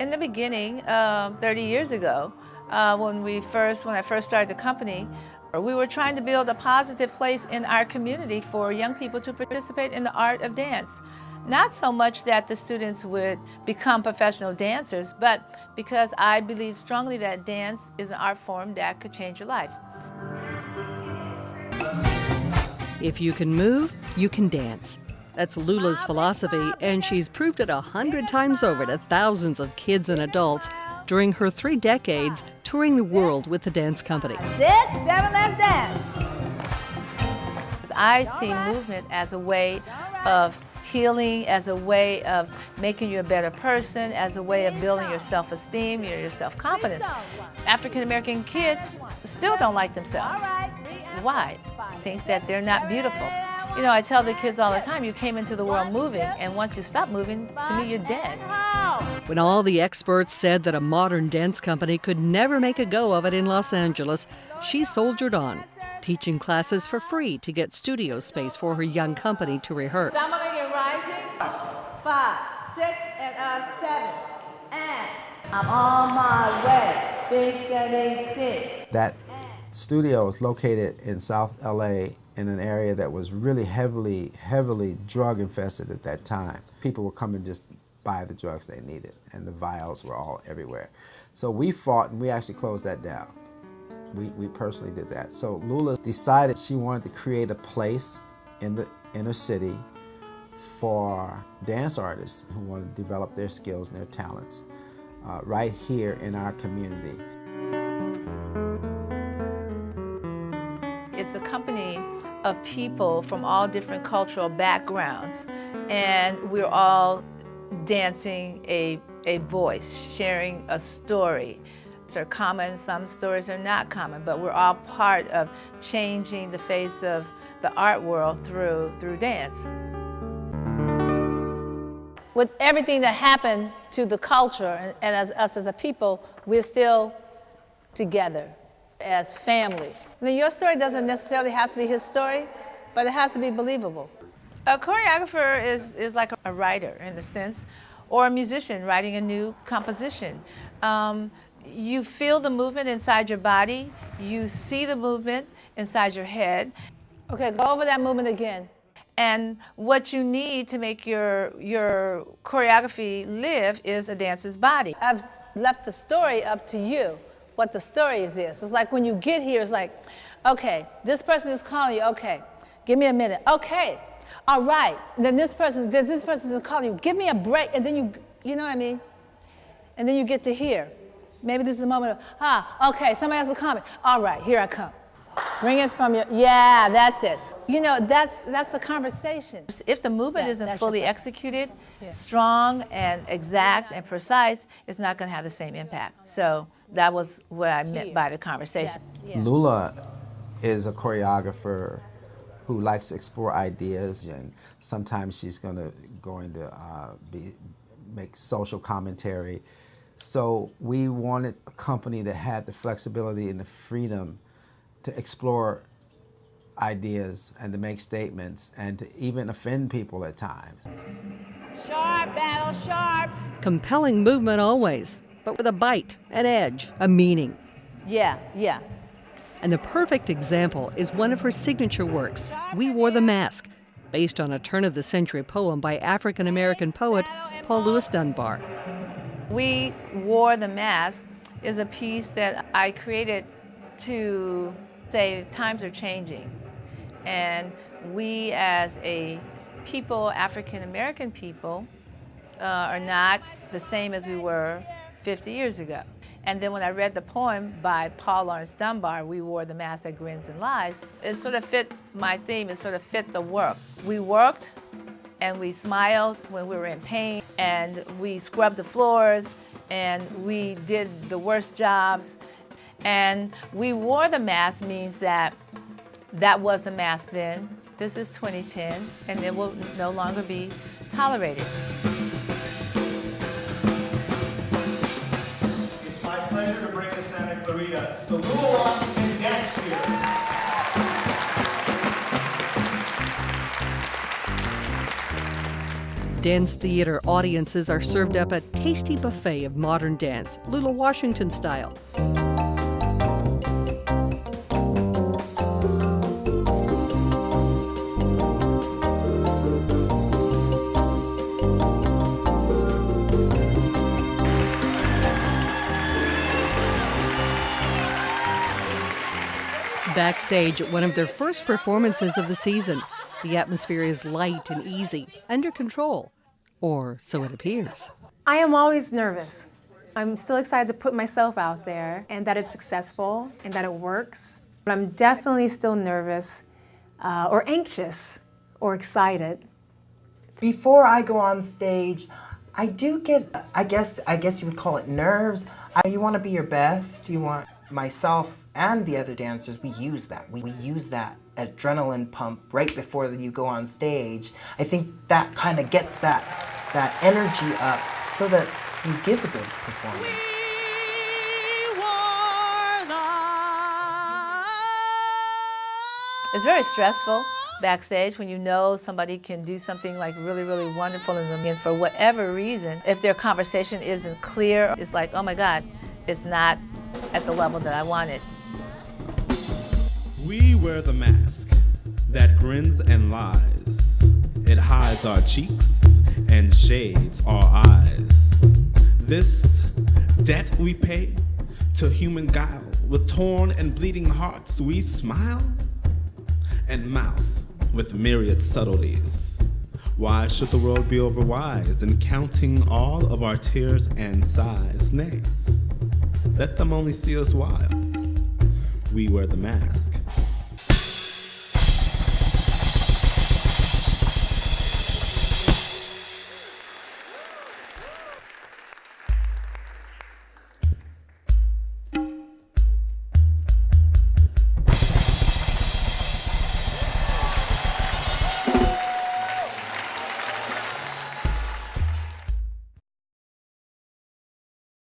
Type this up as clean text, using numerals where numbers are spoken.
In the beginning, 30 years ago, when I first started the company, we were trying to build a positive place in our community for young people to participate in the art of dance. Not so much that the students would become professional dancers, but because I believe strongly that dance is an art form that could change your life. If you can move, you can dance. That's Lula's philosophy, and she's proved it 100 times over to thousands of kids and adults during her 3 decades touring the world with the dance company. 6, 7, let's dance. I see movement as a way of healing, as a way of making you a better person, as a way of building your self-esteem, your self-confidence. African American kids still don't like themselves. Why? Think that they're not beautiful. You know, I tell the kids all the time, you came into the world moving, and once you stop moving, to me, you're dead. When all the experts said that a modern dance company could never make a go of it in Los Angeles, she soldiered on, teaching classes for free to get studio space for her young company to rehearse. So I'm gonna get rising. 5, 6, and 7. And I'm on my way. Big. That studio is located in South LA in an area that was really heavily drug infested at that time. People would come and just buy the drugs they needed, and the vials were all everywhere. So we fought, and we actually closed that down. We personally did that. So Lula decided she wanted to create a place in the inner city for dance artists who wanted to develop their skills and their talents right here in our community. It's a company of people from all different cultural backgrounds, and we're all dancing a voice, sharing a story. Some are common, some stories are not common, but we're all part of changing the face of the art world through dance. With everything that happened to the culture and as us as a people, we're still together as family. I mean, your story doesn't necessarily have to be his story, but it has to be believable. A choreographer is like a writer in a sense, or a musician writing a new composition. You feel the movement inside your body, you see the movement inside your head. Okay, go over that movement again. And what you need to make your choreography live is a dancer's body. I've left the story up to you, what the story is this. It's like when you get here, it's like, okay, this person is calling you, okay, give me a minute, okay, all right. Then this person is calling you, give me a break, and then you know what I mean? And then you get to here. Maybe this is a moment of, okay, somebody else is coming. All right, here I come. Bring it from your, yeah, that's it. You know, that's the conversation. If the movement isn't fully executed, strong and exact and precise, it's not going to have the same impact. So that was what I meant by the conversation. Lula is a choreographer who likes to explore ideas, and sometimes she's going to make social commentary. So we wanted a company that had the flexibility and the freedom to explore ideas and to make statements and to even offend people at times. Sharp, battle, sharp. Compelling movement always, but with a bite, an edge, a meaning. Yeah. And the perfect example is one of her signature works, We Wore the Mask, based on a turn-of-the-century poem by African-American poet Paul Laurence Dunbar. We Wore the Mask is a piece that I created to say times are changing. And we as a people, African-American people, are not the same as we were 50 years ago. And then when I read the poem by Paul Laurence Dunbar, We Wore the Mask That Grins and Lies, it sort of fit my theme, it sort of fit the work. We worked and we smiled when we were in pain, and we scrubbed the floors, and we did the worst jobs. And we wore the mask means that was the mask then. This is 2010, and it will no longer be tolerated. It's my pleasure to bring to Santa Clarita the Lula Washington Dance Theater. Dance theater audiences are served up a tasty buffet of modern dance, Lula Washington style. Backstage at one of their first performances of the season, the atmosphere is light and easy, under control, or so it appears. I am always nervous. I'm still excited to put myself out there and that it's successful and that it works. But I'm definitely still nervous or anxious or excited. Before I go on stage, I do get, I guess you would call it nerves. You want to be your best. You want myself and the other dancers, we use that. We use that adrenaline pump right before you go on stage. I think that kind of gets that energy up so that you give a good performance. It's very stressful backstage when you know somebody can do something like really, really wonderful and for whatever reason, if their conversation isn't clear, it's like, oh my God, it's not at the level that I wanted. We wear the mask that grins and lies. It hides our cheeks and shades our eyes. This debt we pay to human guile. With torn and bleeding hearts we smile and mouth with myriad subtleties. Why should the world be overwise in counting all of our tears and sighs? Nay, let them only see us while we wear the mask.